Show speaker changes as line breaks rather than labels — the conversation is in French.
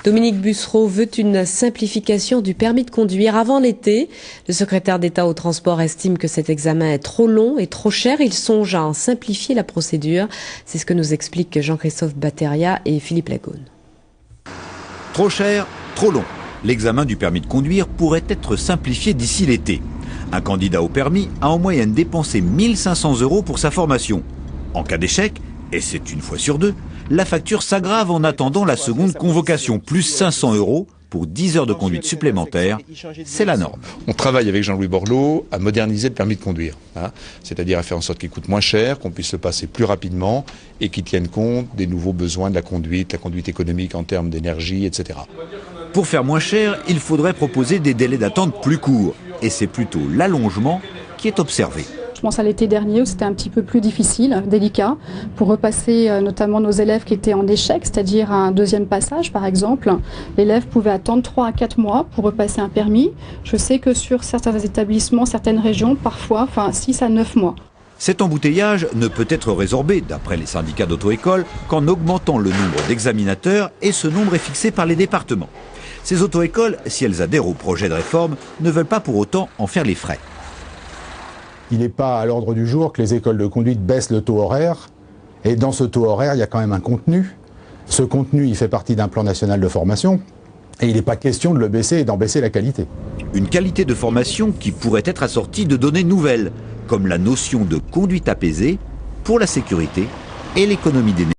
Dominique Bussereau veut une simplification du permis de conduire avant l'été. Le secrétaire d'État au transport estime que cet examen est trop long et trop cher. Il songe à en simplifier la procédure. C'est ce que nous expliquent Jean-Christophe Batteria et Philippe Lagone.
Trop cher, trop long. L'examen du permis de conduire pourrait être simplifié d'ici l'été. Un candidat au permis a en moyenne dépensé 1 500 € pour sa formation. En cas d'échec, et c'est une fois sur deux, la facture s'aggrave en attendant la seconde convocation, plus 500 € pour 10 heures de conduite supplémentaires. C'est la norme.
On travaille avec Jean-Louis Borloo à moderniser le permis de conduire, c'est-à-dire à faire en sorte qu'il coûte moins cher, qu'on puisse le passer plus rapidement et qu'il tienne compte des nouveaux besoins de la conduite économique en termes d'énergie, etc.
Pour faire moins cher, il faudrait proposer des délais d'attente plus courts. Et c'est plutôt l'allongement qui est observé.
Je pense à l'été dernier où c'était un petit peu plus difficile, délicat, pour repasser notamment nos élèves qui étaient en échec, c'est-à-dire un deuxième passage par exemple. L'élève pouvait attendre 3 à 4 mois pour repasser un permis. Je sais que sur certains établissements, certaines régions, parfois 6 à 9 mois.
Cet embouteillage ne peut être résorbé, d'après les syndicats d'auto-école, qu'en augmentant le nombre d'examinateurs, et ce nombre est fixé par les départements. Ces auto-écoles, si elles adhèrent au projet de réforme, ne veulent pas pour autant en faire les frais.
Il n'est pas à l'ordre du jour que les écoles de conduite baissent le taux horaire. Et dans ce taux horaire, il y a quand même un contenu. Ce contenu, il fait partie d'un plan national de formation. Et il n'est pas question de le baisser et d'en baisser la qualité.
Une qualité de formation qui pourrait être assortie de données nouvelles, comme la notion de conduite apaisée pour la sécurité et l'économie d'énergie.